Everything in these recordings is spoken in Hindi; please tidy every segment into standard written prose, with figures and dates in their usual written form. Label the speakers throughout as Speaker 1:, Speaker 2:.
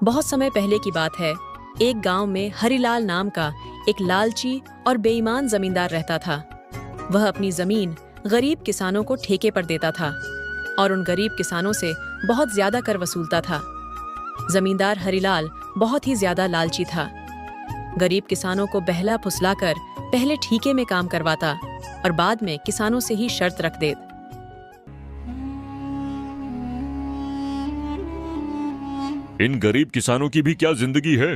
Speaker 1: बहुत समय पहले की बात है। एक गांव में हरिलाल नाम का एक लालची और बेईमान जमींदार रहता था। वह अपनी जमीन गरीब किसानों को ठेके पर देता था और उन गरीब किसानों से बहुत ज्यादा कर वसूलता था। जमींदार हरिलाल बहुत ही ज्यादा लालची था। गरीब किसानों को बहला फुसलाकर पहले ठेके में काम करवाता और बाद में किसानों से ही शर्त रख देता।
Speaker 2: इन गरीब किसानों की भी क्या जिंदगी है।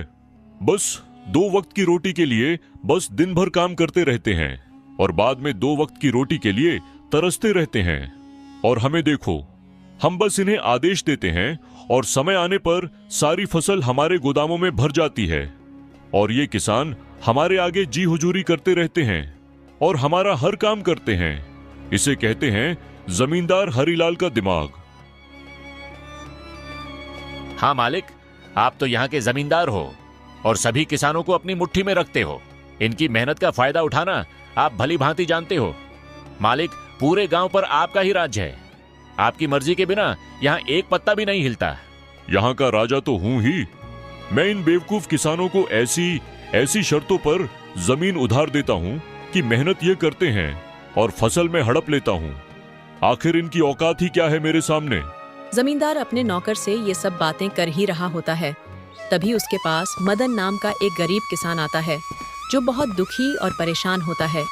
Speaker 2: बस 2 वक्त की रोटी के लिए बस दिन भर काम करते रहते हैं और बाद में 2 वक्त की रोटी के लिए तरसते रहते हैं। और हमें देखो, हम बस इन्हें आदेश देते हैं और समय आने पर सारी फसल हमारे गोदामों में भर जाती है और ये किसान हमारे आगे जी हुजूरी करते रहते हैं और हमारा हर काम करते हैं। इसे कहते हैं जमींदार हरिलाल का दिमाग।
Speaker 3: हाँ मालिक, आप तो यहाँ के जमींदार हो और सभी किसानों को अपनी मुट्ठी में रखते हो। इनकी मेहनत का फायदा उठाना आप भली भांति जानते हो। मालिक, पूरे गांव पर आपका ही राज्य है। आपकी मर्जी के बिना यहाँ एक पत्ता भी नहीं हिलता।
Speaker 2: यहाँ का राजा तो हूँ ही। मैं इन बेवकूफ किसानों को ऐसी शर्तों पर जमीन उधार देता हूँ कि मेहनत ये करते हैं और फसल में हड़प लेता हूँ। आखिर इनकी औकात ही क्या है मेरे सामने।
Speaker 1: जमींदार अपने नौकर से ये सब बातें कर ही रहा होता है। तभी उसके पास मदन नाम का एक गरीब किसान आता है जो बहुत दुखी और परेशान होता है।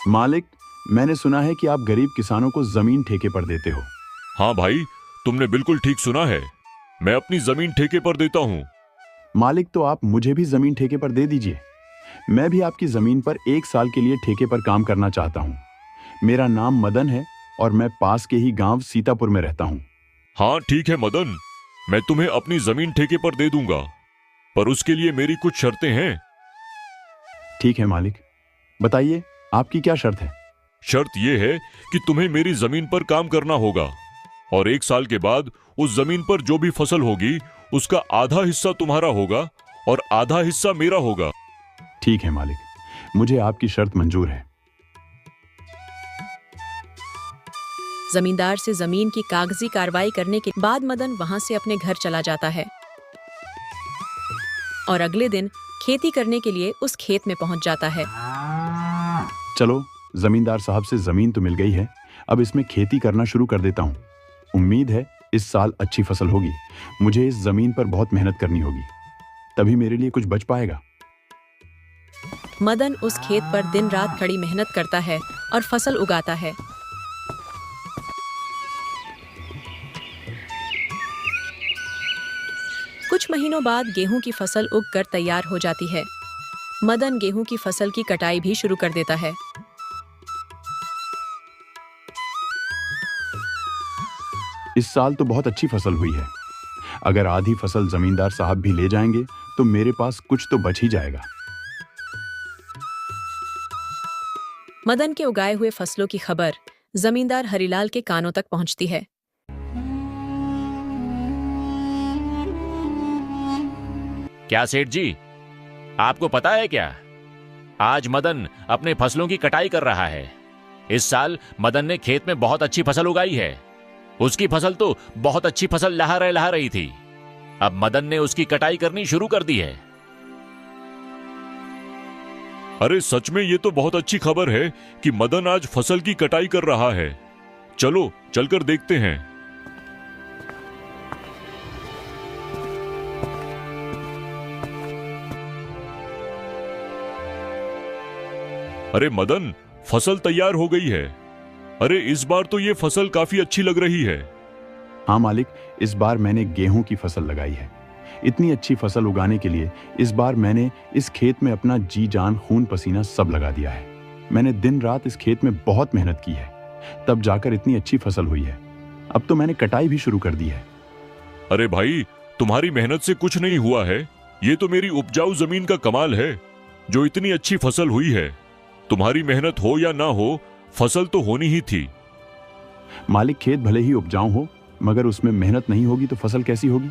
Speaker 4: मालिक, मैंने सुना है कि आप गरीब किसानों को जमीन ठेके पर देते हो।
Speaker 2: हाँ भाई, तुमने बिल्कुल ठीक सुना है। मैं अपनी जमीन ठेके पर देता हूँ।
Speaker 4: मालिक, तो आप मुझे भी जमीन ठेके पर दे दीजिए। मैं भी आपकी जमीन पर 1 साल के लिए ठेके पर काम करना चाहता हूँ। मेरा नाम मदन है और मैं पास के ही गांव सीतापुर में रहता हूँ।
Speaker 2: हाँ ठीक है मदन, मैं तुम्हें अपनी जमीन ठेके पर दे दूंगा, पर उसके लिए मेरी कुछ शर्तें हैं।
Speaker 4: ठीक है मालिक, बताइए आपकी क्या शर्त है।
Speaker 2: शर्त यह है कि तुम्हें मेरी जमीन पर काम करना होगा और 1 साल के बाद उस जमीन पर जो भी फसल होगी उसका आधा हिस्सा तुम्हारा होगा और आधा हिस्सा मेरा होगा।
Speaker 4: ठीक है मालिक, मुझे आपकी शर्त मंजूर है।
Speaker 1: जमींदार से जमीन की कागजी कार्रवाई करने के बाद मदन वहां से अपने घर चला जाता है और अगले दिन खेती करने के लिए उस खेत में पहुंच जाता है।
Speaker 4: चलो, जमींदार साहब से जमीन तो मिल गई है, अब इसमें खेती करना शुरू कर देता हूँ। उम्मीद है इस साल अच्छी फसल होगी। मुझे इस जमीन पर बहुत मेहनत करनी होगी, तभी मेरे लिए कुछ बच पाएगा।
Speaker 1: मदन उस खेत पर दिन रात कड़ी मेहनत करता है और फसल उगाता है। कुछ महीनों बाद गेहूं की फसल उगकर तैयार हो जाती है। मदन गेहूं की फसल की कटाई भी शुरू कर देता है।
Speaker 4: इस साल तो बहुत अच्छी फसल हुई है। अगर आधी फसल जमींदार साहब भी ले जाएंगे तो मेरे पास कुछ तो बच ही जाएगा।
Speaker 1: मदन के उगाए हुए फसलों की खबर जमींदार हरिलाल के कानों तक पहुंचती है।
Speaker 3: क्या सेठ जी, आपको पता है क्या, आज मदन अपने फसलों की कटाई कर रहा है। इस साल मदन ने खेत में बहुत अच्छी फसल उगाई है। उसकी फसल तो बहुत अच्छी फसल लहा रही थी। अब मदन ने उसकी कटाई करनी शुरू कर दी है।
Speaker 2: अरे सच में ये तो बहुत अच्छी खबर है कि मदन आज फसल की कटाई कर रहा है। चलो चलकर देखते हैं। अरे मदन, फसल तैयार हो गई है। अरे इस बार तो ये फसल काफी अच्छी लग रही है।
Speaker 4: हाँ मालिक, इस बार मैंने गेहूं की फसल लगाई है। इतनी अच्छी फसल उगाने के लिए इस बार मैंने इस खेत में अपना जी जान खून पसीना सब लगा दिया है। मैंने दिन रात इस खेत में बहुत मेहनत की है, तब जाकर इतनी अच्छी फसल हुई है। अब तो मैंने कटाई भी शुरू कर दी है।
Speaker 2: अरे भाई, तुम्हारी मेहनत से कुछ नहीं हुआ है। ये तो मेरी उपजाऊ जमीन का कमाल है जो इतनी अच्छी फसल हुई है। तुम्हारी मेहनत हो या ना हो, फसल तो होनी ही थी।
Speaker 4: मालिक, खेत भले ही उपजाऊ हो मगर उसमें मेहनत नहीं होगी तो फसल कैसी होगी।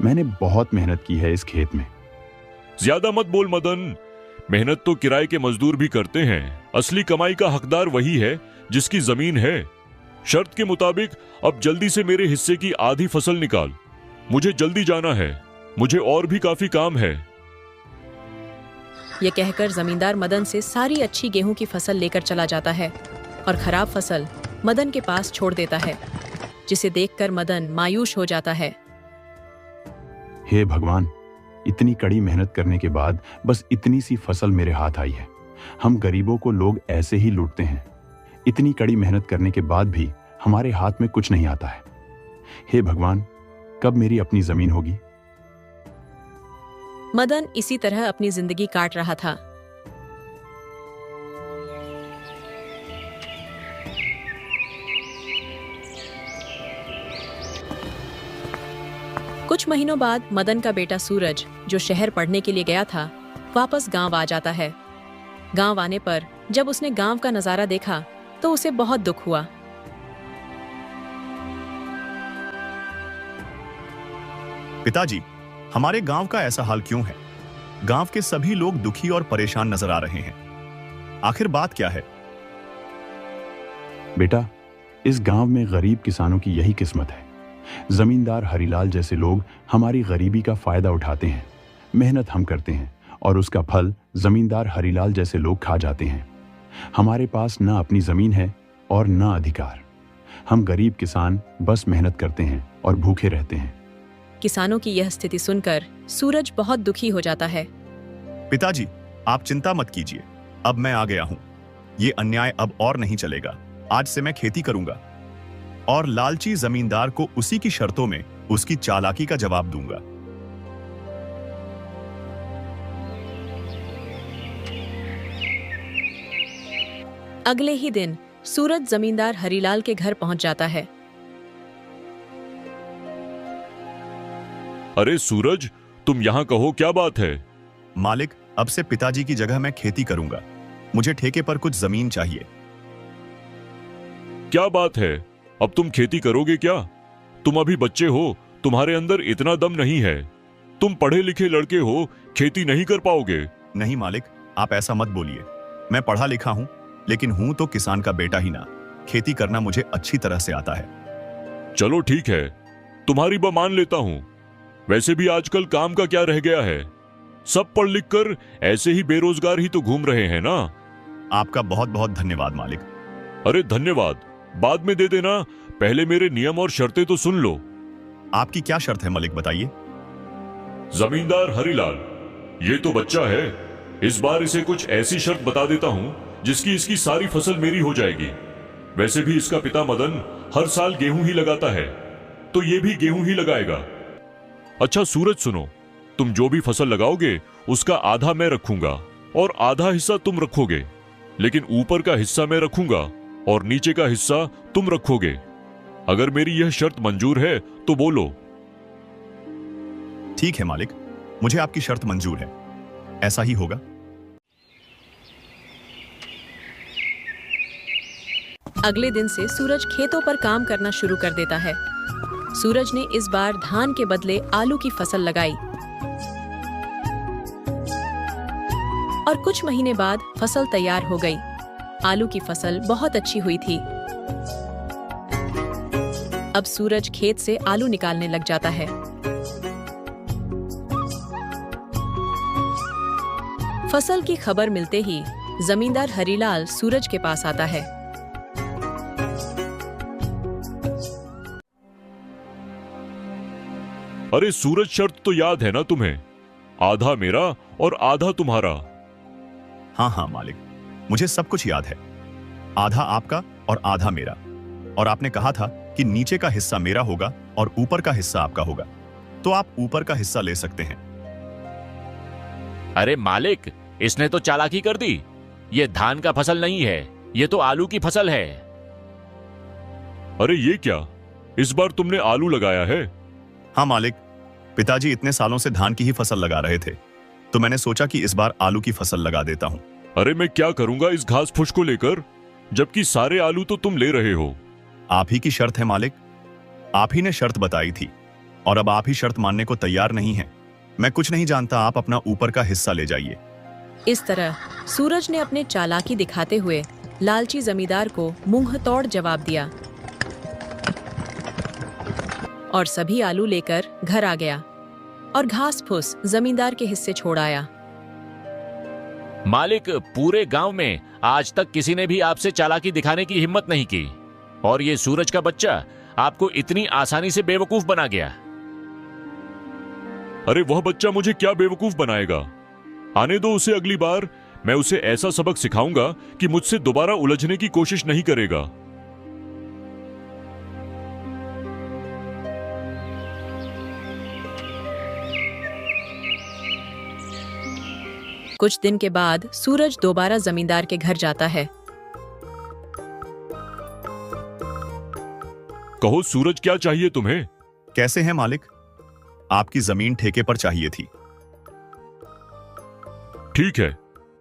Speaker 4: मैंने बहुत मेहनत की है इस खेत में।
Speaker 2: ज्यादा मत बोल मदन, मेहनत तो किराए के मजदूर भी करते हैं। असली कमाई का हकदार वही है जिसकी जमीन है। शर्त के मुताबिक अब जल्दी से मेरे हिस्से की आधी फसल निकाल। मुझे जल्दी जाना है, मुझे और भी काफी काम है।
Speaker 1: यह कहकर जमींदार मदन से सारी अच्छी गेहूं की फसल लेकर चला जाता है और खराब फसल मदन के पास छोड़ देता है, जिसे देखकर मदन मायूस हो जाता है।
Speaker 4: हे भगवान, इतनी कड़ी मेहनत करने के बाद बस इतनी सी फसल मेरे हाथ आई है। हम गरीबों को लोग ऐसे ही लूटते हैं। इतनी कड़ी मेहनत करने के बाद भी हमारे हाथ में कुछ नहीं आता है। हे भगवान, कब मेरी अपनी जमीन होगी?
Speaker 1: मदन इसी तरह अपनी जिंदगी काट रहा था। कुछ महीनों बाद मदन का बेटा सूरज, जो शहर पढ़ने के लिए गया था, वापस गांव आ जाता है। गांव आने पर जब उसने गांव का नजारा देखा तो उसे बहुत दुख हुआ।
Speaker 5: पिताजी, हमारे गांव का ऐसा हाल क्यों है? गांव के सभी लोग दुखी और परेशान नजर आ रहे हैं। आखिर बात क्या है?
Speaker 4: बेटा, इस गांव में गरीब किसानों की यही किस्मत है। जमींदार हरिलाल जैसे लोग हमारी गरीबी का फायदा उठाते हैं। मेहनत हम करते हैं और उसका फल जमींदार हरिलाल जैसे लोग खा जाते हैं। हमारे पास ना अपनी जमीन है और ना अधिकार। हम गरीब किसान बस मेहनत करते हैं और भूखे रहते हैं।
Speaker 1: किसानों की यह स्थिति सुनकर सूरज बहुत दुखी हो जाता है।
Speaker 5: पिताजी, आप चिंता मत कीजिए, अब मैं आ गया हूं। ये अन्याय अब और नहीं चलेगा। आज से मैं खेती करूंगा और लालची जमींदार को उसी की शर्तों में उसकी चालाकी का जवाब दूंगा।
Speaker 1: अगले ही दिन सूरज जमींदार हरिलाल के घर पहुंच जाता है।
Speaker 2: अरे सूरज, तुम यहाँ कहो, क्या बात है?
Speaker 5: मालिक, अब से पिताजी की जगह मैं खेती करूंगा। मुझे ठेके पर कुछ जमीन चाहिए।
Speaker 2: क्या बात है? अब तुम खेती करोगे क्या? तुम अभी बच्चे हो, तुम्हारे अंदर इतना दम नहीं है। तुम पढ़े लिखे लड़के हो, खेती नहीं कर पाओगे।
Speaker 5: नहीं मालिक, आप ऐसा मत बोलिए। मैं पढ़ा लिखा हूं, लेकिन हूं तो किसान का बेटा ही ना। खेती करना मुझे अच्छी तरह से आता है।
Speaker 2: चलो ठीक है, तुम्हारी बात मान लेता हूं। वैसे भी आजकल काम का क्या रह गया है? सब पढ़ लिख कर ऐसे ही बेरोजगार ही तो घूम रहे हैं ना।
Speaker 5: आपका बहुत बहुत धन्यवाद मालिक।
Speaker 2: अरे धन्यवाद बाद में दे देना, पहले मेरे नियम और शर्तें तो सुन लो।
Speaker 5: आपकी क्या शर्त है मालिक, बताइए।
Speaker 2: जमींदार हरिलाल, ये तो बच्चा है। इस बार इसे कुछ ऐसी शर्त बता देता हूं जिसकी इसकी सारी फसल मेरी हो जाएगी। वैसे भी इसका पिता मदन हर साल गेहूं ही लगाता है, तो ये भी गेहूं ही लगाएगा। अच्छा सूरज सुनो, तुम जो भी फसल लगाओगे उसका आधा मैं रखूंगा और आधा हिस्सा तुम रखोगे, लेकिन ऊपर का हिस्सा मैं रखूंगा और नीचे का हिस्सा तुम रखोगे। अगर मेरी यह शर्त मंजूर है तो बोलो।
Speaker 5: ठीक है मालिक, मुझे आपकी शर्त मंजूर है। ऐसा ही होगा।
Speaker 1: अगले दिन से सूरज खेतों पर काम करना शुरू कर देता है। सूरज ने इस बार धान के बदले आलू की फसल लगाई और कुछ महीने बाद फसल तैयार हो गई। आलू की फसल बहुत अच्छी हुई थी। अब सूरज खेत से आलू निकालने लग जाता है। फसल की खबर मिलते ही जमींदार हरिलाल सूरज के पास आता है।
Speaker 2: अरे सूरज, शर्त तो याद है ना तुम्हें? आधा मेरा और आधा तुम्हारा।
Speaker 5: हाँ हाँ मालिक, मुझे सब कुछ याद है। आधा आपका और आधा मेरा। और आपने कहा था कि नीचे का हिस्सा मेरा होगा और ऊपर का हिस्सा आपका होगा, तो आप ऊपर का हिस्सा ले सकते हैं।
Speaker 3: अरे मालिक, इसने तो चालाकी कर दी। ये धान का फसल नहीं है, ये तो आलू की फसल है।
Speaker 2: अरे ये क्या, इस बार तुमने आलू लगाया है?
Speaker 5: हाँ मालिक, पिताजी इतने सालों से धान की ही फसल लगा रहे थे, तो मैंने सोचा कि इस बार आलू की फसल लगा देता हूँ।
Speaker 2: अरे मैं क्या करूंगा इस घास फूस को लेकर, जबकि सारे आलू तो तुम ले रहे हो।
Speaker 5: आप ही की शर्त है मालिक, आप ही ने शर्त बताई थी और अब आप ही शर्त मानने को तैयार नहीं हैं। मैं कुछ नहीं जानता, आप अपना ऊपर का हिस्सा ले जाइए।
Speaker 1: इस तरह सूरज ने अपने चालाकी दिखाते हुए लालची जमींदार को मुंह तोड़ जवाब दिया और सभी आलू लेकर घर आ गया और घास फूस जमींदार के हिस्से छोड़ आया।
Speaker 3: मालिक, पूरे गांव में आज तक किसी ने भी आपसे चालाकी दिखाने की हिम्मत नहीं की और ये सूरज का बच्चा आपको इतनी आसानी से बेवकूफ बना गया।
Speaker 2: अरे वह बच्चा मुझे क्या बेवकूफ बनाएगा? आने दो उसे, अगली बार मैं उसे ऐसा सबक सिखाऊंगा कि मुझसे दोबारा उलझने की कोशिश नहीं करेगा।
Speaker 1: कुछ दिन के बाद सूरज दोबारा जमींदार के घर जाता है।
Speaker 2: कहो सूरज, क्या चाहिए तुम्हें?
Speaker 5: कैसे हैं मालिक? आपकी जमीन ठेके पर चाहिए थी।
Speaker 2: ठीक है,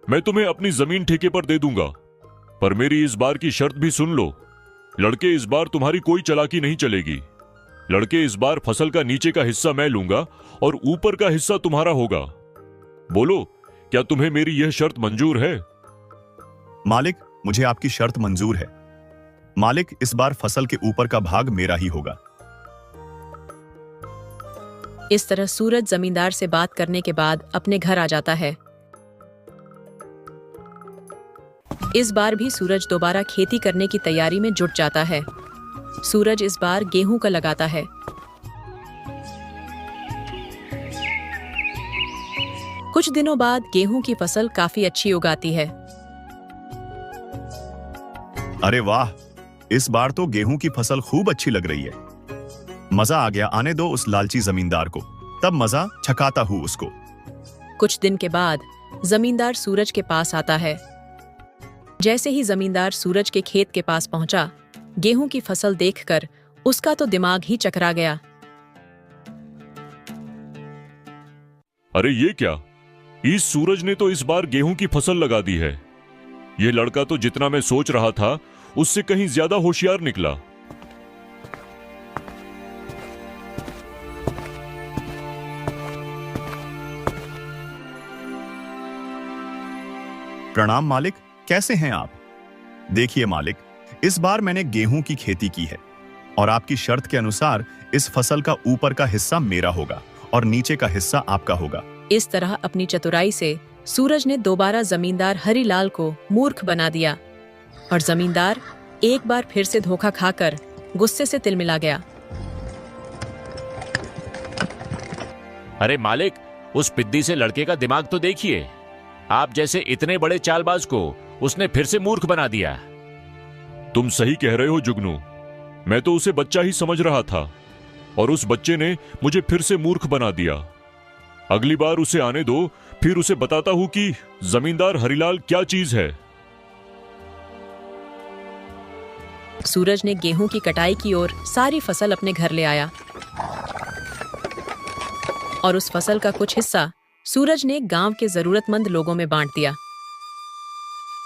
Speaker 2: मैं तुम्हें अपनी जमीन ठेके पर दे दूंगा, पर मेरी इस बार की शर्त भी सुन लो। लड़के, इस बार तुम्हारी कोई चालाकी नहीं चलेगी। लड़के, इस बार फसल का नीचे का हिस्सा मैं लूंगा और ऊपर का हिस्सा तुम्हारा होगा। बोलो, क्या तुम्हें मेरी यह शर्त मंजूर है?
Speaker 5: मालिक, मुझे आपकी शर्त मंजूर है। मालिक, इस बार फसल के ऊपर का भाग मेरा ही होगा।
Speaker 1: इस तरह सूरज जमींदार से बात करने के बाद अपने घर आ जाता है। इस बार भी सूरज दोबारा खेती करने की तैयारी में जुट जाता है। सूरज इस बार गेहूं का लगाता है। कुछ दिनों बाद गेहूं की फसल काफी अच्छी उगाती है।
Speaker 5: अरे वाह, इस बार तो गेहूं की फसल खूब अच्छी लग रही है। मजा आ गया। आने दो उस लालची जमींदार को, तब मजा छकाता हूं उसको।
Speaker 1: कुछ दिन के बाद जमींदार सूरज के पास आता है। जैसे ही जमींदार सूरज के खेत के पास पहुंचा, गेहूं की फसल देखकर उसका तो दिमाग ही चकरा गया।
Speaker 2: अरे ये क्या? इस सूरज ने तो इस बार गेहूं की फसल लगा दी है। यह लड़का तो जितना मैं सोच रहा था उससे कहीं ज्यादा होशियार निकला।
Speaker 5: प्रणाम मालिक, कैसे हैं आप? देखिए मालिक, इस बार मैंने गेहूं की खेती की है और आपकी शर्त के अनुसार इस फसल का ऊपर का हिस्सा मेरा होगा और नीचे का हिस्सा आपका होगा।
Speaker 1: इस तरह अपनी चतुराई से सूरज ने दोबारा जमींदार हरिलाल को मूर्ख बना दिया और जमींदार एक बार फिर से धोखा खाकर गुस्से से तिलमिला गया।
Speaker 3: अरे मालिक, उस पिद्दी से लड़के का दिमाग तो देखिए। आप जैसे इतने बड़े चालबाज को उसने फिर से मूर्ख बना दिया।
Speaker 2: तुम सही कह रहे हो जुगनू, मैं तो उसे बच्चा ही समझ रहा था और उस बच्चे ने मुझे फिर से मूर्ख बना दिया। अगली बार उसे आने दो, फिर उसे बताता हूं कि जमींदार हरिलाल क्या चीज है।
Speaker 1: सूरज ने गेहूं की कटाई की और सारी फसल अपने घर ले आया और उस फसल का कुछ हिस्सा सूरज ने गांव के जरूरतमंद लोगों में बांट दिया।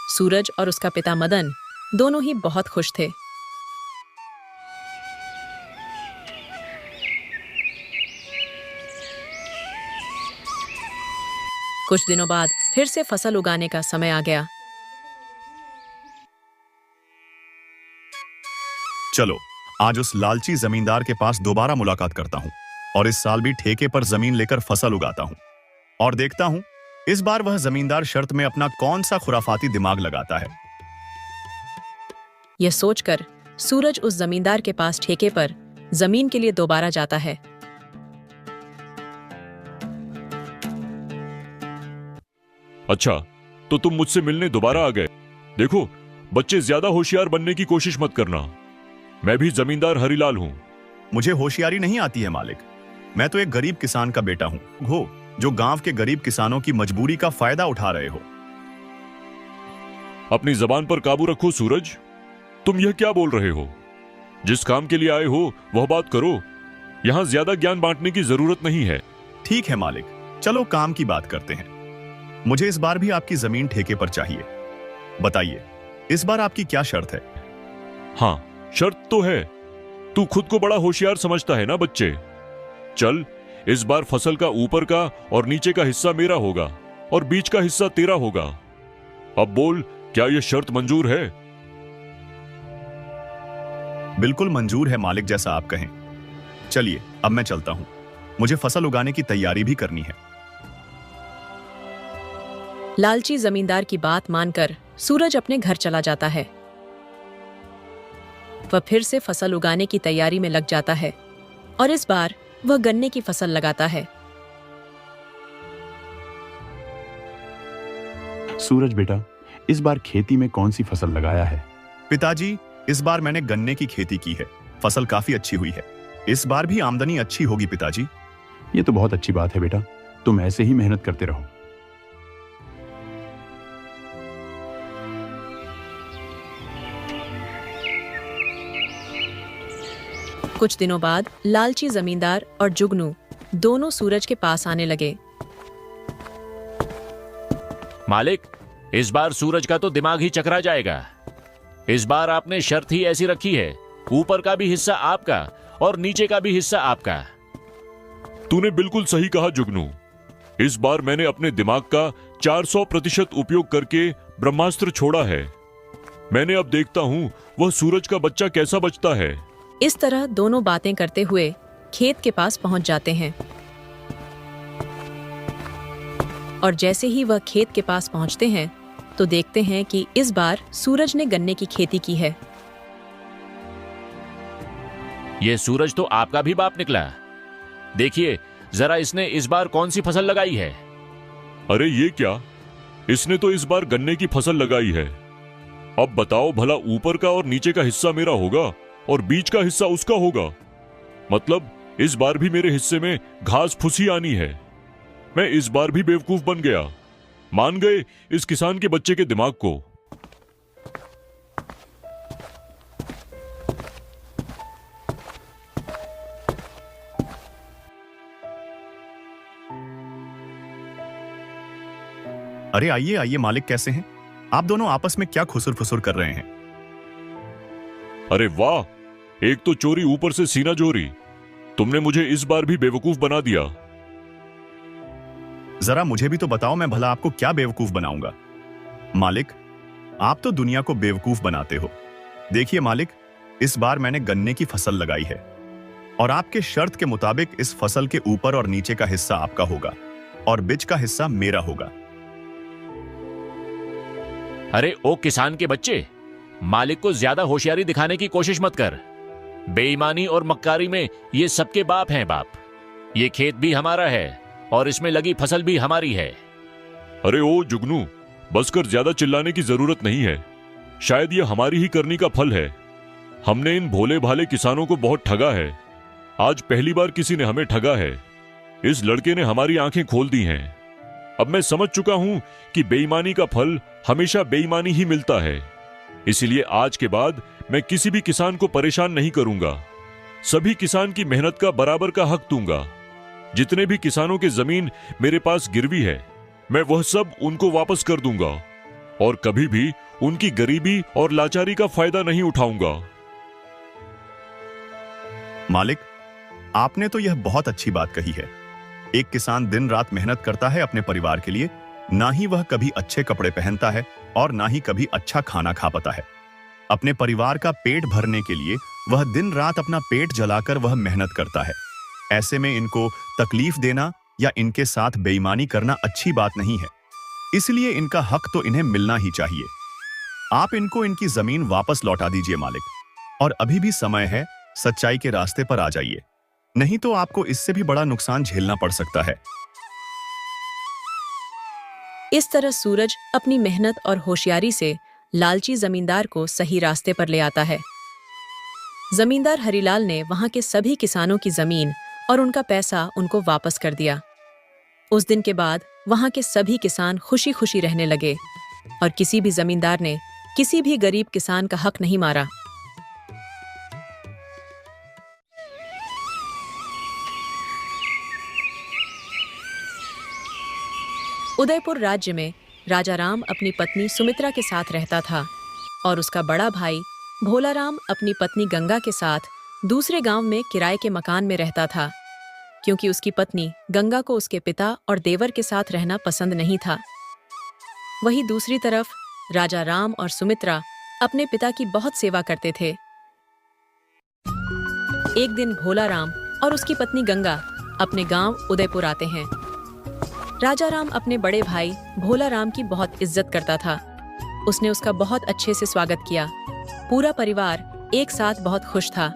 Speaker 1: सूरज और उसका पिता मदन दोनों ही बहुत खुश थे। कुछ दिनों बाद फिर से फसल उगाने का समय आ गया।
Speaker 5: चलो, आज उस लालची जमींदार के पास दोबारा मुलाकात करता हूं और इस साल भी ठेके पर जमीन लेकर फसल उगाता हूं और देखता हूं इस बार वह जमींदार शर्त में अपना कौन सा खुराफाती दिमाग लगाता है।
Speaker 1: यह सोचकर सूरज उस जमींदार के पास ठेके पर जमीन के लिए दोबारा जाता है।
Speaker 2: अच्छा, तो तुम मुझसे मिलने दोबारा आ गए। देखो, बच्चे, ज्यादा होशियार बनने की कोशिश मत करना। मैं भी जमींदार हरिलाल हूं।
Speaker 5: मुझे होशियारी नहीं आती है मालिक। मैं तो एक गरीब किसान का बेटा हूं, जो गांव के गरीब किसानों की मजबूरी का फायदा उठा रहे हो।
Speaker 2: अपनी जबान पर काबू रखो सूरज। तुम यह क्या बोल रहे हो? जिस काम के लिए आए हो वह बात करो। यहां ज्यादा ज्ञान बांटने की जरूरत नहीं है।
Speaker 5: ठीक है मालिक, चलो काम की बात करते हैं। मुझे इस बार भी आपकी जमीन ठेके पर चाहिए। बताइए, इस बार आपकी क्या शर्त है?
Speaker 2: हाँ, शर्त तो है। तू खुद को बड़ा होशियार समझता है ना बच्चे। चल, इस बार फसल का ऊपर का और नीचे का हिस्सा मेरा होगा और बीच का हिस्सा तेरा होगा। अब बोल, क्या यह शर्त मंजूर है?
Speaker 5: बिल्कुल मंजूर है मालिक, जैसा आप कहें। चलिए अब मैं चलता हूँ, मुझे फसल उगाने की तैयारी भी करनी है।
Speaker 1: लालची जमींदार की बात मानकर सूरज अपने घर चला जाता है। वह फिर से फसल उगाने की तैयारी में लग जाता है और इस बार वह गन्ने की फसल लगाता है।
Speaker 4: सूरज बेटा, इस बार खेती में कौन सी फसल लगाया है?
Speaker 5: पिताजी, इस बार मैंने गन्ने की खेती की है। फसल काफी अच्छी हुई है। इस बार भी आमदनी अच्छी होगी पिताजी।
Speaker 4: ये तो बहुत अच्छी बात है बेटा, तुम ऐसे ही मेहनत करते रहो।
Speaker 1: कुछ दिनों बाद लालची जमींदार और जुगनू दोनों सूरज के पास आने लगे।
Speaker 3: मालिक, इस बार सूरज का तो दिमाग ही चकरा जाएगा। इस बार आपने शर्त ही ऐसी रखी है, ऊपर का भी हिस्सा आपका और नीचे का भी हिस्सा आपका।
Speaker 2: तूने बिल्कुल सही कहा जुगनू। इस बार मैंने अपने दिमाग का 400% उपयोग करके ब्रह्मास्त्र छोड़ा है। मैंने अब देखता हूँ वह सूरज का बच्चा कैसा बचता है।
Speaker 1: इस तरह दोनों बातें करते हुए खेत के पास पहुंच जाते हैं और जैसे ही वह खेत के पास पहुंचते हैं तो देखते हैं कि इस बार सूरज ने गन्ने की खेती की है।
Speaker 3: ये सूरज तो आपका भी बाप निकला। देखिए जरा इसने इस बार कौन सी फसल लगाई है।
Speaker 2: अरे ये क्या, इसने तो इस बार गन्ने की फसल लगाई है। अब बताओ भला, ऊपर का और नीचे का हिस्सा मेरा होगा और बीच का हिस्सा उसका होगा। मतलब इस बार भी मेरे हिस्से में घास फूसी आनी है। मैं इस बार भी बेवकूफ बन गया। मान गए इस किसान के बच्चे के दिमाग को।
Speaker 5: अरे आइए आइए मालिक, कैसे हैं आप दोनों? आपस में क्या खुसुर फुसुर कर रहे हैं?
Speaker 2: अरे वाह, एक तो चोरी ऊपर से सीना जोरी। तुमने मुझे इस बार भी बेवकूफ बना दिया।
Speaker 5: जरा मुझे भी तो बताओ, मैं भला आपको क्या बेवकूफ बनाऊंगा? मालिक, आप तो दुनिया को बेवकूफ बनाते हो। देखिए मालिक, इस बार मैंने गन्ने की फसल लगाई है और आपके शर्त के मुताबिक इस फसल के ऊपर और नीचे का हिस्सा आपका होगा और बीच का हिस्सा मेरा होगा।
Speaker 3: अरे ओ किसान के बच्चे, मालिक को ज्यादा होशियारी दिखाने की कोशिश मत कर। बेईमानी और मक्कारी में ये सबके बाप हैं बाप। ये खेत भी हमारा है और इसमें लगी फसल भी हमारी है।
Speaker 2: अरे ओ जुगनू, बस कर, ज्यादा चिल्लाने की जरूरत नहीं है। शायद ये हमारी ही करनी का फल है। हमने इन भोले भाले किसानों को बहुत ठगा है। आज पहली बार किसी ने हमें ठगा है। इस लड़के ने हमारी आंखें खोल दी हैं। अब मैं समझ चुका हूं कि बेईमानी का फल हमेशा बेईमानी ही मिलता है। इसीलिए आज के बाद मैं किसी भी किसान को परेशान नहीं करूंगा। सभी किसान की मेहनत का बराबर का हक दूंगा। जितने भी किसानों की जमीन मेरे पास गिरवी है, मैं वह सब उनको वापस कर दूंगा और कभी भी उनकी गरीबी और लाचारी का फायदा नहीं उठाऊंगा।
Speaker 5: मालिक, आपने तो यह बहुत अच्छी बात कही है। एक किसान दिन रात मेहनत करता है अपने परिवार के लिए, ना ही वह कभी अच्छे कपड़े पहनता है और ना ही कभी अच्छा खाना खा पाता है। अपने परिवार का पेट भरने के लिए वह दिन रात अपना पेट जलाकर वह मेहनत करता है। ऐसे में इनको तकलीफ देना या इनके साथ बेईमानी करना अच्छी बात नहीं है। इसलिए इनका हक तो इन्हें मिलना ही चाहिए। आप इनको इनकी जमीन वापस लौटा दीजिए मालिक, और अभी भी समय है, सच्चाई के रास्ते पर आ जाइए, नहीं तो आपको इससे भी बड़ा नुकसान झेलना पड़ सकता है।
Speaker 1: इस तरह सूरज अपनी मेहनत और होशियारी से लालची जमींदार को सही रास्ते पर ले आता है। जमींदार हरिलाल ने वहां के सभी किसानों की जमीन और उनका पैसा उनको वापस कर दिया। उस दिन के बाद वहां के सभी किसान खुशी खुशी रहने लगे और किसी भी जमींदार ने किसी भी गरीब किसान का हक नहीं मारा। उदयपुर राज्य में राजा राम अपनी पत्नी सुमित्रा के साथ रहता था और उसका बड़ा भाई भोलाराम अपनी पत्नी गंगा के साथ दूसरे गांव में किराए के मकान में रहता था, क्योंकि उसकी पत्नी गंगा को उसके पिता और देवर के साथ रहना पसंद नहीं था। वहीं दूसरी तरफ राजा राम और सुमित्रा अपने पिता की बहुत सेवा करते थे। एक दिन भोलाराम और उसकी पत्नी गंगा अपने गांव उदयपुर आते हैं। राजा राम अपने बड़े भाई भोला राम की बहुत इज्जत करता था। उसने उसका बहुत अच्छे से स्वागत किया। पूरा परिवार एक साथ बहुत खुश था।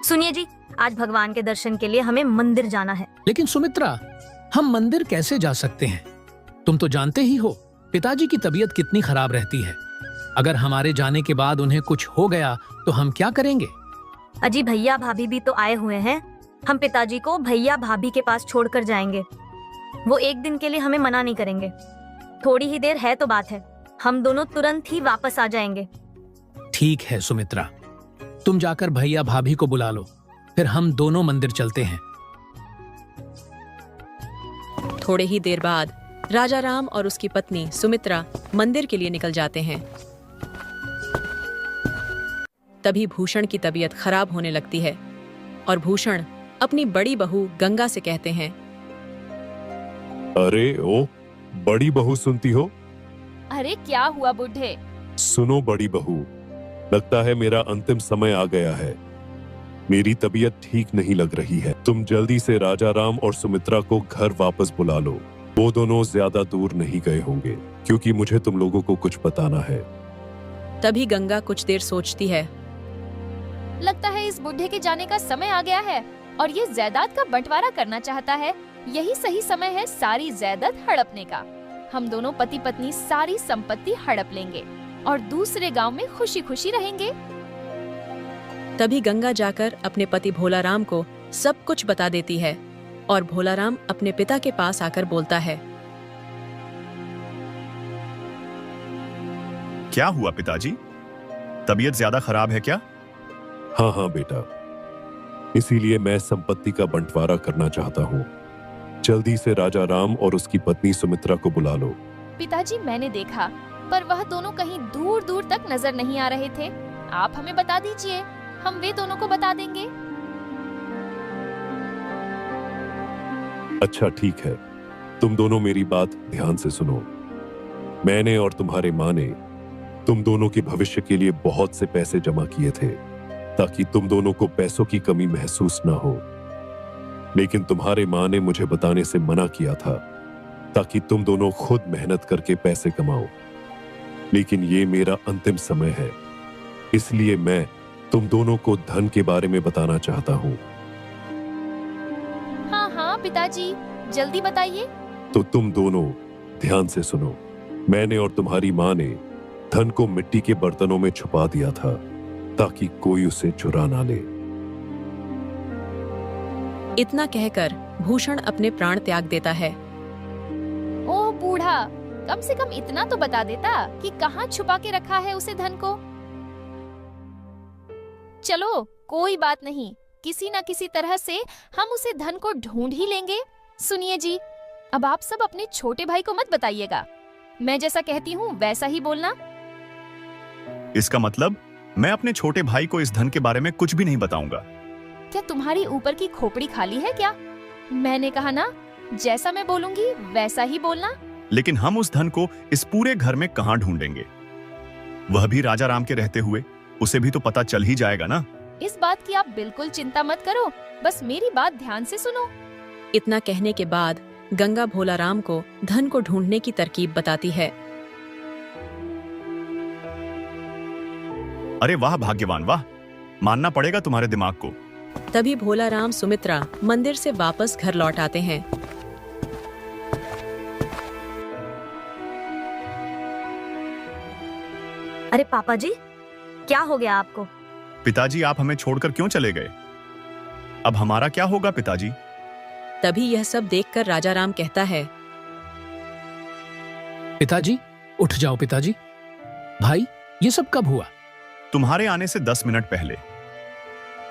Speaker 6: सुनिए जी, आज भगवान के दर्शन के लिए हमें मंदिर जाना है।
Speaker 7: लेकिन सुमित्रा, हम मंदिर कैसे जा सकते हैं? तुम तो जानते ही हो पिताजी की तबीयत कितनी खराब रहती है। अगर हमारे जाने के बाद उन्हें कुछ हो गया तो हम क्या करेंगे?
Speaker 6: अजी, भैया भाभी भी तो आए हुए हैं। हम पिताजी को भैया भाभी के पास छोड़कर जाएंगे। वो एक दिन के लिए हमें मना नहीं करेंगे। थोड़ी ही देर है तो बात है, हम दोनों तुरंत ही वापस आ जाएंगे।
Speaker 7: ठीक है सुमित्रा, तुम जाकर भैया भाभी को बुला लो, फिर हम दोनों मंदिर चलते हैं।
Speaker 1: थोड़े ही देर बाद राजा राम और उसकी पत्नी सुमित्रा मंदिर के लिए निकल जाते हैं। तभी भूषण की तबीयत खराब होने लगती है और भूषण अपनी बड़ी बहू गंगा से कहते हैं,
Speaker 8: अरे ओ बड़ी बहू, सुनती हो?
Speaker 9: अरे क्या हुआ बुढ़े?
Speaker 8: सुनो बड़ी बहू, लगता है मेरा अंतिम समय आ गया है। मेरी तबीयत ठीक नहीं लग रही है। तुम जल्दी से राजा राम और सुमित्रा को घर वापस बुला लो। वो दोनों ज्यादा दूर नहीं गए होंगे, क्योंकि मुझे तुम लोगों को कुछ बताना है।
Speaker 1: तभी गंगा कुछ देर सोचती है।
Speaker 9: लगता है इस बुढ़े के जाने का समय आ गया है और ये जायदाद का बंटवारा करना चाहता है। यही सही समय है सारी जायदाद हड़पने का। हम दोनों पति पत्नी सारी संपत्ति हड़प लेंगे और दूसरे गांव में खुशी खुशी रहेंगे।
Speaker 1: तभी गंगा जाकर अपने पति भोला राम को सब कुछ बता देती है और भोला राम अपने पिता के पास आकर बोलता है,
Speaker 5: क्या हुआ पिताजी? तबीयत ज्यादा खराब है क्या?
Speaker 8: हाँ हाँ बेटा, इसीलिए मैं संपत्ति का बंटवारा करना चाहता हूँ। जल्दी से राजा राम और उसकी पत्नी सुमित्रा को बुला लो।
Speaker 9: पिताजी, मैंने देखा पर वह दोनों कहीं दूर दूर तक नजर नहीं आ रहे थे। आप हमें बता दीजिए, हम वे दोनों को बता देंगे।
Speaker 8: अच्छा ठीक है, तुम दोनों मेरी बात ध्यान से सुनो। मैंने और तुम्हारे माँ ने तुम दोनों के भविष्य के लिए बहुत से पैसे जमा किए थे, ताकि तुम दोनों को पैसों की कमी महसूस न हो। लेकिन तुम्हारे माँ ने मुझे बताने से मना किया था, ताकि तुम दोनों खुद मेहनत करके पैसे कमाओ। लेकिन ये मेरा अंतिम समय है, इसलिए मैं तुम दोनों को धन के बारे में बताना चाहता हूँ।
Speaker 9: हाँ हाँ पिताजी, जल्दी बताइए।
Speaker 8: तो तुम दोनों ध्यान से सुनो। मैंने और तुम्हारी माँ ने धन को मिट्टी के बर्तनों में छुपा दिया था, ताकि कोई उसे चुरा ना ले।
Speaker 1: इतना कहकर भूषण अपने प्राण त्याग देता है।
Speaker 9: ओ बूढ़ा, कम से कम इतना तो बता देता कि कहाँ छुपा के रखा है उसे धन को। चलो कोई बात नहीं, किसी न किसी तरह से हम उसे धन को ढूंढ ही लेंगे। सुनिए जी, अब आप सब अपने छोटे भाई को मत बताइएगा। मैं जैसा कहती हूँ वैसा ही बोलना।
Speaker 5: इसका मतलब मैं अपने छोटे भाई को इस धन के बारे में कुछ भी नहीं बताऊंगा।
Speaker 9: क्या तुम्हारी ऊपर की खोपड़ी खाली है क्या? मैंने कहा ना, जैसा मैं बोलूंगी वैसा ही बोलना।
Speaker 5: लेकिन हम उस धन को इस पूरे घर में कहाँ ढूंढेंगे? वह भी राजा राम के रहते हुए। उसे भी तो पता चल ही जाएगा ना।
Speaker 9: इस बात की आप बिल्कुल चिंता मत करो, बस मेरी बात ध्यान से सुनो।
Speaker 1: इतना कहने के बाद गंगा भोला राम को धन को ढूंढने की तरकीब बताती है।
Speaker 5: अरे वाह भाग्यवान, वाह! मानना पड़ेगा तुम्हारे दिमाग को।
Speaker 1: तभी भोला राम सुमित्रा मंदिर से वापस घर लौट आते हैं।
Speaker 6: अरे पापा जी, क्या हो गया आपको?
Speaker 5: पिताजी, आप हमें छोड़कर क्यों चले गए? अब हमारा क्या होगा पिताजी?
Speaker 1: तभी यह सब देखकर राजा राम कहता है,
Speaker 7: पिताजी उठ जाओ। पिताजी, भाई ये सब कब हुआ?
Speaker 5: तुम्हारे आने से 10 मिनट पहले।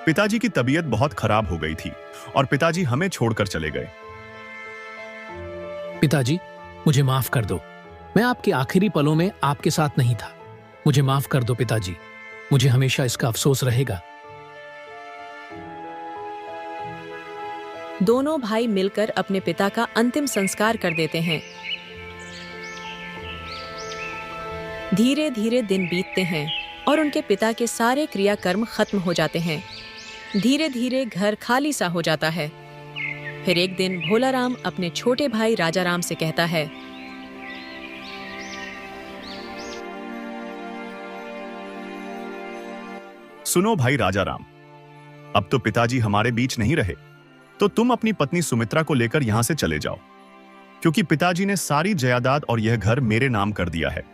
Speaker 5: पिताजी की तबीयत बहुत खराब हो गई थी और पिताजी हमें छोड़कर चले गए।
Speaker 7: पिताजी मुझे माफ कर दो, मैं आपके आखिरी पलों में आपके साथ नहीं था। मुझे माफ कर दो पिताजी, मुझे हमेशा इसका अफसोस रहेगा।
Speaker 1: दोनों भाई मिलकर अपने पिता का अंतिम संस्कार कर देते हैं। धीरे धीरे दिन बीतते हैं और उनके पिता के सारे क्रियाकर्म खत्म हो जाते हैं। धीरे धीरे घर खाली सा हो जाता है। फिर एक दिन भोलाराम अपने छोटे भाई राजाराम से कहता है,
Speaker 5: सुनो भाई राजाराम, अब तो पिताजी हमारे बीच नहीं रहे, तो तुम अपनी पत्नी सुमित्रा को लेकर यहां से चले जाओ, क्योंकि पिताजी ने सारी जायदाद और यह घर मेरे नाम कर दिया है।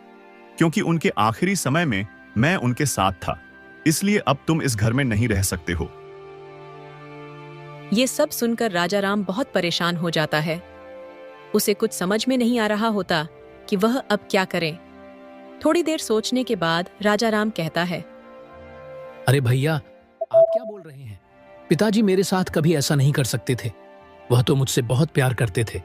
Speaker 5: क्योंकि उनके आखिरी समय में मैं उनके साथ था, इसलिए अब तुम इस घर में नहीं रह सकते हो।
Speaker 1: ये सब सुनकर राजाराम बहुत परेशान हो जाता है। उसे कुछ समझ में नहीं आ रहा होता कि वह अब क्या करे। थोड़ी देर सोचने के बाद राजाराम कहता है,
Speaker 7: अरे भैया, आप क्या बोल रहे हैं? पिताजी मेरे साथ कभी ऐसा नहीं कर सकते थे। वह तो मुझसे बहुत प्यार करते थे।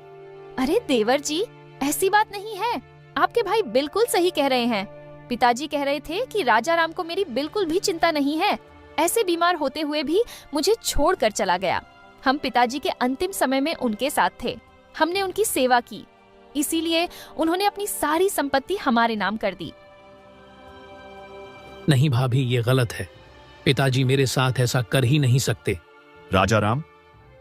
Speaker 9: अरे देवर जी, ऐसी बात नहीं है। आपके भाई बिल्कुल सही कह रहे हैं। पिताजी कह रहे थे कि राजाराम को मेरी बिल्कुल भी चिंता नहीं है। ऐसे बीमार होते हुए भी मुझे छोड़कर चला गया। हम पिताजी के अंतिम समय में उनके साथ थे। हमने उनकी सेवा की, इसीलिए उन्होंने अपनी सारी संपत्ति हमारे नाम कर दी।
Speaker 7: नहीं भाभी, ये गलत है। पिताजी मेरे साथ ऐसा कर ही नहीं सकते।
Speaker 5: राजाराम,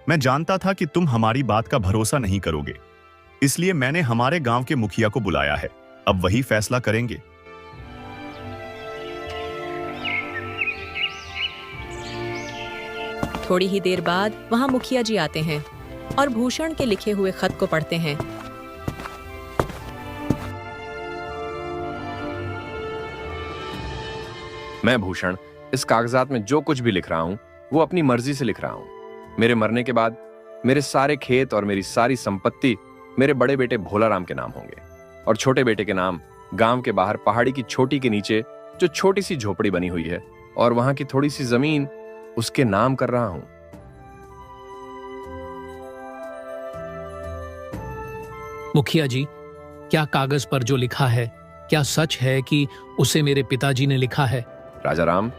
Speaker 5: मैं जानता था कि तुम हमारी बात का भरोसा नहीं करोगे, इसलिए मैंने हमारे गांव के मुखिया को बुलाया है। अब वही फैसला करेंगे।
Speaker 1: थोड़ी ही देर बाद वहां मुखिया जी आते हैं और भूषण के लिखे हुए खत को पढ़ते हैं।
Speaker 10: मैं भूषण इस कागजात में जो कुछ भी लिख रहा हूं वो अपनी मर्जी से लिख रहा हूं। मेरे मरने के बाद मेरे सारे खेत और मेरी सारी संपत्ति मेरे बड़े बेटे भोलाराम के नाम होंगे और छोटे बेटे के नाम गांव के बाहर पहाड़ी की चोटी के नीचे जो छोटी सी झोपड़ी बनी हुई है और वहां की थोड़ी सी जमीन उसके नाम कर रहा हूं।
Speaker 7: मुखिया जी, क्या कागज पर जो लिखा है क्या सच है कि उसे मेरे पिताजी ने लिखा है?
Speaker 10: राजाराम,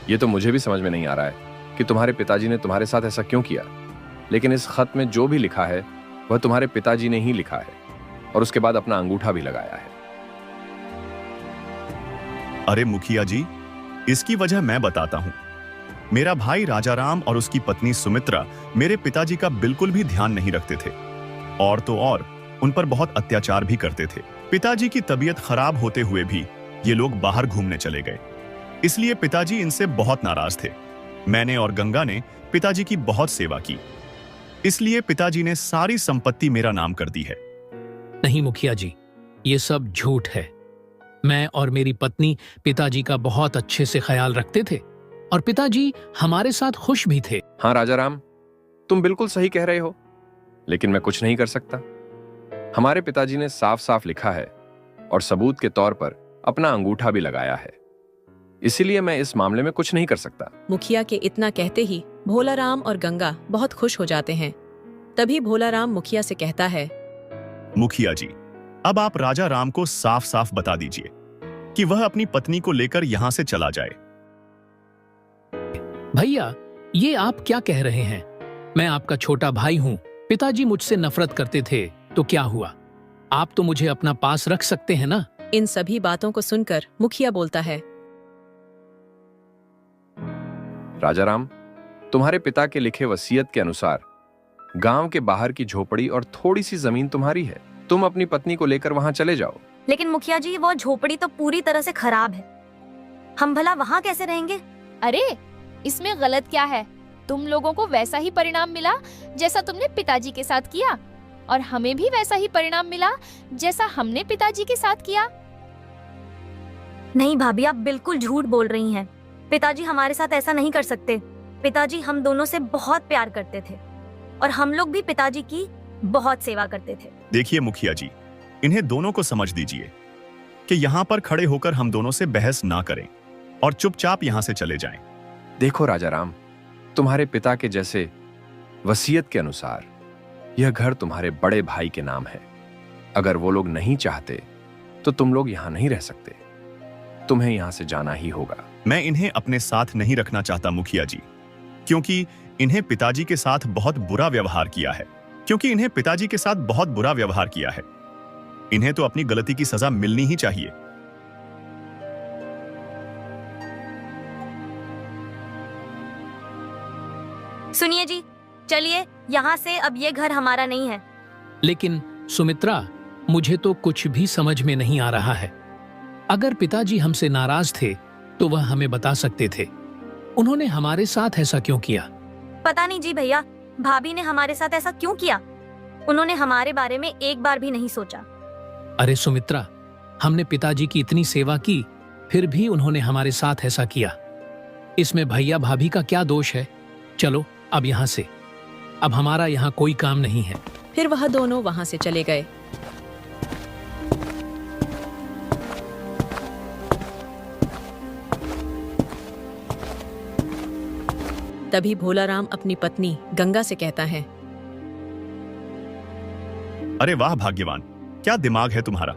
Speaker 10: ये तो मुझे भी समझ में नहीं आ रहा है कि तुम्हारे पिताजी ने तुम्हारे साथ ऐसा क्यों किया, लेकिन इस खत में जो भी लिखा है वह तुम्हारे पिताजी ने ही लिखा है और उसके बाद अपना अंगूठा भी लगाया है।
Speaker 5: अरे मुखिया जी, इसकी वजह मैं बताता हूं। मेरा भाई राजाराम और उसकी पत्नी सुमित्रा मेरे पिताजी का बिल्कुल भी ध्यान नहीं रखते थे और तो और उन पर बहुत अत्याचार भी करते थे। पिताजी की तबीयत खराब होते हुए भी ये लोग बाहर घूमने चले गए, इसलिए पिताजी इनसे बहुत नाराज थे। मैंने और गंगा ने पिताजी की बहुत सेवा की, इसलिए पिताजी ने सारी संपत्ति मेरा नाम कर दी है।
Speaker 7: नहीं मुखिया जी, ये सब झूठ है। मैं और मेरी पत्नी पिताजी का बहुत अच्छे से ख्याल रखते थे और पिताजी हमारे साथ खुश भी थे।
Speaker 10: हाँ राजाराम, तुम बिल्कुल सही कह रहे हो, लेकिन मैं कुछ नहीं कर सकता। हमारे पिताजी ने साफ साफ लिखा है और सबूत के तौर पर अपना अंगूठा भी लगाया है, इसीलिए मैं इस मामले में कुछ नहीं कर सकता।
Speaker 1: मुखिया के इतना कहते ही भोलाराम और गंगा बहुत खुश हो जाते हैं। तभी भोलाराम मुखिया से कहता है,
Speaker 5: मुखिया जी, अब आप राजाराम को साफ साफ बता दीजिए कि वह अपनी पत्नी को लेकर यहां से चला जाए।
Speaker 7: भैया, ये आप क्या कह रहे हैं? मैं आपका छोटा भाई हूँ। पिताजी मुझसे नफरत करते थे तो क्या हुआ? आप तो मुझे अपना पास रख सकते हैं ना?
Speaker 1: इन सभी बातों को सुनकर मुखिया बोलता है,
Speaker 10: राजाराम, तुम्हारे पिता के लिखे वसीयत के अनुसार गांव के बाहर की झोपड़ी और थोड़ी सी जमीन तुम्हारी है। तुम अपनी पत्नी को लेकर वहां चले जाओ।
Speaker 6: लेकिन मुखिया जी, वो झोपड़ी तो पूरी तरह से खराब है। हम भला वहाँ कैसे रहेंगे?
Speaker 9: अरे इसमें गलत क्या है? तुम लोगों को वैसा ही परिणाम मिला जैसा तुमने पिताजी के साथ किया और हमें भी वैसा ही परिणाम मिला जैसा हमने पिताजी के साथ किया।
Speaker 6: नहीं भाभी, आप बिल्कुल झूठ बोल रही हैं। पिताजी हमारे साथ ऐसा नहीं कर सकते। पिताजी हम दोनों से बहुत प्यार करते थे और हम लोग भी पिताजी की बहुत सेवा करते थे।
Speaker 5: देखिए मुखिया जी, इन्हें दोनों को समझ दीजिए कि यहाँ पर खड़े होकर हम दोनों से बहस ना करें और चुपचाप यहाँ से चले जाएं।
Speaker 10: देखो राजाराम, तुम्हारे पिता के जैसे वसीयत के अनुसार यह घर तुम्हारे बड़े भाई के नाम है। अगर वो लोग नहीं चाहते तो तुम लोग यहाँ नहीं रह सकते। तुम्हें यहाँ से जाना ही होगा।
Speaker 5: मैं इन्हें अपने साथ नहीं रखना चाहता मुखिया जी, क्योंकि इन्हें पिताजी के साथ बहुत बुरा व्यवहार किया है। इन्हें तो अपनी गलती की सजा मिलनी ही चाहिए।
Speaker 6: चलिए यहाँ से, अब ये घर हमारा नहीं है।
Speaker 7: लेकिन सुमित्रा, मुझे तो कुछ भी समझ में नहीं आ रहा है। अगर पिताजी हमसे नाराज थे तो वह हमें बता सकते थे। उन्होंने हमारे साथ ऐसा क्यों किया?
Speaker 6: पता नहीं जी भैया, भाभी ने हमारे साथ ऐसा क्यों किया। उन्होंने हमारे बारे में एक बार भी नहीं सोचा।
Speaker 7: अरे सुमित्रा, हमने पिताजी की इतनी सेवा की, फिर भी उन्होंने हमारे साथ ऐसा किया। इसमें भैया भाभी का क्या दोष है? चलो अब यहाँ से, अब हमारा यहाँ कोई काम नहीं है।
Speaker 1: फिर वह दोनों वहां से चले गए। तभी भोलाराम अपनी पत्नी गंगा से कहता है,
Speaker 5: अरे वाह भाग्यवान, क्या दिमाग है तुम्हारा।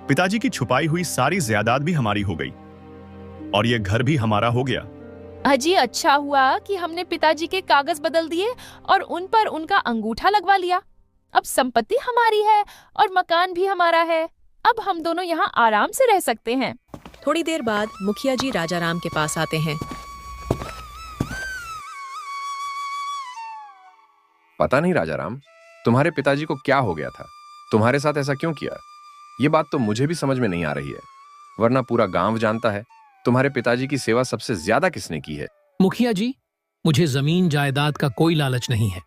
Speaker 5: पिताजी की छुपाई हुई सारी जायदाद भी हमारी हो गई और ये घर भी हमारा हो गया।
Speaker 9: अजी अच्छा हुआ कि हमने पिताजी के कागज बदल दिए और उन पर उनका अंगूठा लगवा लिया। अब संपत्ति हमारी है और मकान भी हमारा है। अब हम दोनों यहाँ आराम से रह सकते हैं।
Speaker 1: थोड़ी देर बाद मुखिया जी राजा राम के पास आते हैं।
Speaker 10: पता नहीं राजा राम, तुम्हारे पिताजी को क्या हो गया था, तुम्हारे साथ ऐसा क्यों किया। ये बात तो मुझे भी समझ में नहीं आ रही है, वरना पूरा गांव जानता है तुम्हारे पिताजी की सेवा सबसे ज्यादा किसने की है।
Speaker 7: मुखिया जी, मुझे जमीन जायदाद का कोई लालच नहीं है,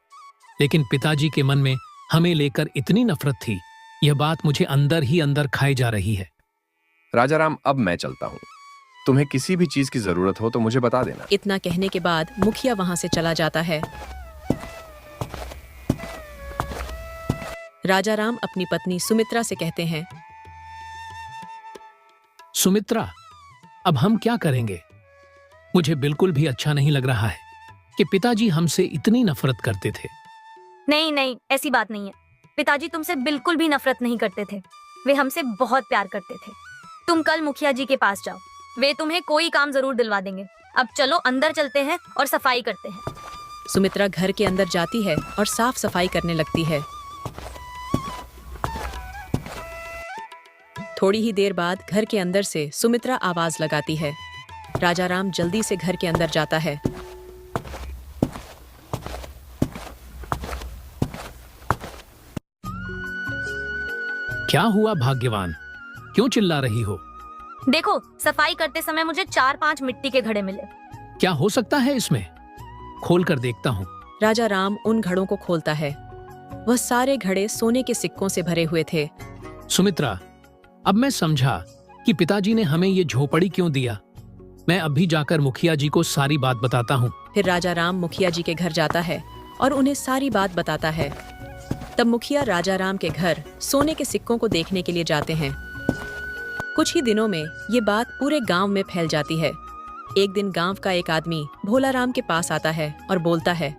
Speaker 7: लेकिन पिताजी के मन में हमें लेकर इतनी नफरत थी, यह बात मुझे अंदर ही अंदर खाई जा रही है।
Speaker 10: राजा राम, अब मैं चलता हूँ। तुम्हें किसी भी चीज की जरूरत हो तो मुझे बता देना।
Speaker 1: इतना कहने के बाद मुखिया वहां से चला जाता है। राजा राम अपनी पत्नी सुमित्रा से कहते हैं,
Speaker 7: सुमित्रा, अब हम क्या करेंगे? मुझे बिल्कुल भी अच्छा नहीं लग रहा है कि पिताजी हमसे इतनी नफरत करते थे।
Speaker 6: नहीं नहीं, ऐसी बात नहीं है। पिताजी तुमसे बिल्कुल भी नफरत नहीं करते थे, वे हमसे बहुत प्यार करते थे। तुम कल मुखिया जी के पास जाओ, वे तुम्हें कोई काम जरूर दिलवा देंगे। अब चलो अंदर चलते हैं और सफाई करते हैं।
Speaker 1: सुमित्रा घर के अंदर जाती है और साफ सफाई करने लगती है। थोड़ी ही देर बाद घर के अंदर से सुमित्रा आवाज लगाती है। राजा राम जल्दी से घर के अंदर जाता है।
Speaker 7: क्या हुआ भाग्यवान, क्यों चिल्ला रही हो?
Speaker 6: देखो, सफाई करते समय मुझे 4-5 मिट्टी के घड़े मिले।
Speaker 7: क्या हो सकता है इसमें? खोल कर देखता हूँ।
Speaker 1: राजा राम उन घड़ों को खोलता है। वह सारे घड़े सोने के सिक्कों से भरे हुए थे।
Speaker 7: सुमित्रा, अब मैं समझा कि पिताजी ने हमें ये झोपड़ी क्यों दिया। मैं अभी जाकर मुखिया जी को सारी बात बताता हूँ।
Speaker 1: फिर राजा राम मुखिया जी के घर जाता है और उन्हें सारी बात बताता है। तब मुखिया राजा राम के घर सोने के सिक्कों को देखने के लिए जाते हैं। कुछ ही दिनों में ये बात पूरे गांव में फैल जाती है। एक दिन गांव का एक आदमी भोलाराम के पास आता है और बोलता है,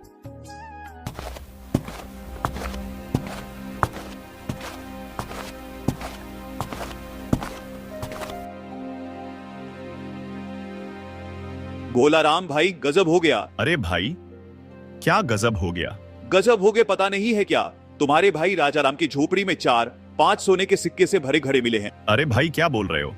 Speaker 11: भोलाराम भाई, गजब हो गया।
Speaker 5: अरे भाई, क्या गजब हो गया?
Speaker 11: गजब हो गए पता नहीं है क्या? तुम्हारे भाई राजा राम की झोपड़ी में 4-5 सोने के सिक्के से भरे घड़े मिले हैं।
Speaker 5: अरे भाई, क्या बोल रहे हो?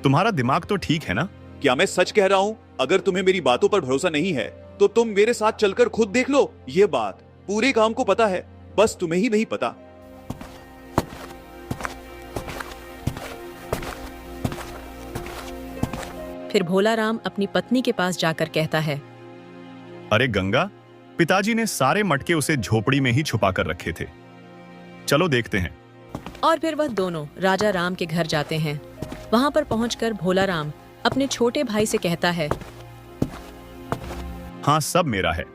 Speaker 5: तुम्हारा दिमाग तो ठीक है ना?
Speaker 11: क्या मैं सच कह रहा हूँ? अगर तुम्हें मेरी बातों पर भरोसा नहीं है तो तुम मेरे साथ चलकर खुद देख लो। ये बात पूरे गांव को पता है, बस तुम्हें ही नहीं पता।
Speaker 1: फिर भोलाराम अपनी पत्नी के पास जाकर कहता है,
Speaker 5: अरे गंगा, पिताजी ने सारे मटके उसे झोपड़ी में ही छुपा कर रखे थे। चलो देखते हैं।
Speaker 1: और फिर वह दोनों राजा राम के घर जाते हैं। वहां पर पहुंचकर भोलाराम अपने छोटे भाई से कहता है,
Speaker 5: हाँ, सब मेरा है।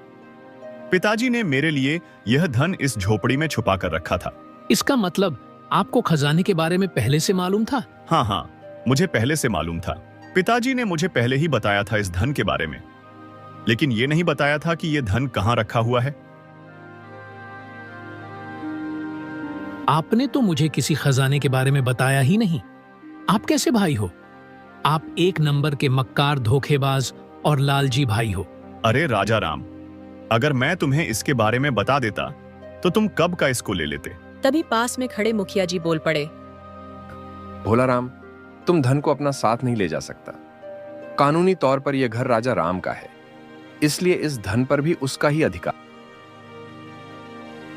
Speaker 5: पिताजी ने मेरे लिए यह धन इस झोपड़ी में छुपा कर रखा था।
Speaker 7: इसका मतलब आपको खजाने के बारे में पहले से मालूम था?
Speaker 5: हाँ हाँ, मुझे पहले से मालूम था। पिताजी ने मुझे पहले ही बताया था इस धन के बारे में, लेकिन ये नहीं बताया था कि यह धन कहाँ रखा हुआ है।
Speaker 7: आपने तो मुझे किसी खजाने के बारे में बताया ही नहीं। आप कैसे भाई हो? आप एक नंबर के मक्कार, धोखेबाज और लालची भाई हो।
Speaker 5: अरे राजा राम, अगर मैं तुम्हें इसके बारे में बता देता तो तुम कब का इसको ले लेते।
Speaker 1: तभी पास में खड़े मुखिया जी बोल पड़े,
Speaker 10: भोलाराम, तुम धन को अपना साथ नहीं ले जा सकता। कानूनी तौर पर यह घर राजा राम का है, इसलिए इस धन पर भी उसका ही अधिकार।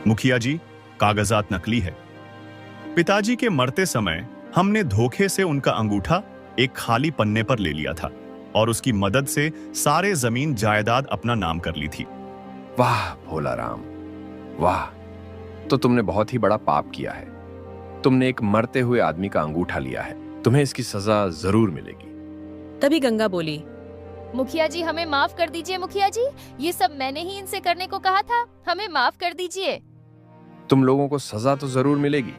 Speaker 5: मुखिया जी, कागजात नकली है। पिताजी के मरते समय हमने धोखे से उनका अंगूठा एक खाली पन्ने पर ले लिया था और उसकी मदद से सारे जमीन जायदाद अपना नाम कर ली थी।
Speaker 10: वाह भोला राम, वाह। तो तुमने बहुत ही बड़ा पाप किया है। तुमने एक मरते हुए आदमी का अंगूठा लिया है। तुम्हें इसकी सजा जरूर मिलेगी।
Speaker 1: तभी गंगा बोली,
Speaker 9: मुखिया जी हमें माफ कर दीजिए। मुखिया जी, ये सब मैंने ही इनसे करने को कहा था, हमें माफ कर दीजिए।
Speaker 10: तुम लोगों को सजा तो जरूर मिलेगी।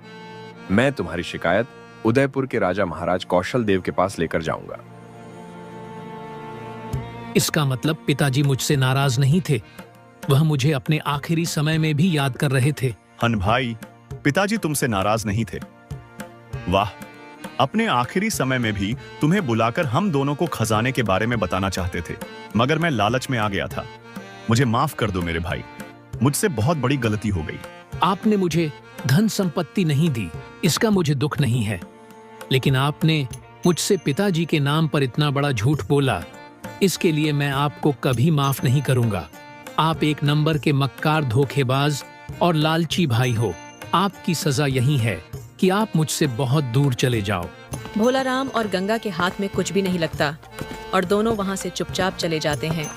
Speaker 10: मैं तुम्हारी शिकायत उदयपुर के राजा महाराज कौशल देव के पास लेकर जाऊंगा।
Speaker 7: इसका मतलब पिताजी मुझसे नाराज नहीं थे। वह मुझे अपने आखिरी समय में भी याद कर रहे थे।
Speaker 5: हन भाई, पिताजी तुमसे नाराज नहीं थे। वाह, अपने आखिरी समय में भी तुम्हें बुलाकर हम दोनों को खजाने के बारे में बताना चाहते थे, मगर मैं लालच में आ गया था। मुझे माफ कर दो मेरे भाई, मुझसे बहुत बड़ी गलती हो गई।
Speaker 7: आपने मुझे धन संपत्ति नहीं दी, इसका मुझे दुख नहीं है, लेकिन आपने मुझसे पिताजी के नाम पर इतना बड़ा झूठ बोला, इसके लिए मैं आपको कभी माफ नहीं करूंगा। आप एक नंबर के मक्कार, धोखेबाज और लालची भाई हो। आपकी सजा यही है कि आप मुझसे बहुत दूर चले जाओ।
Speaker 1: भोला राम और गंगा के हाथ में कुछ भी नहीं लगता और दोनों वहां से चुपचाप चले जाते हैं।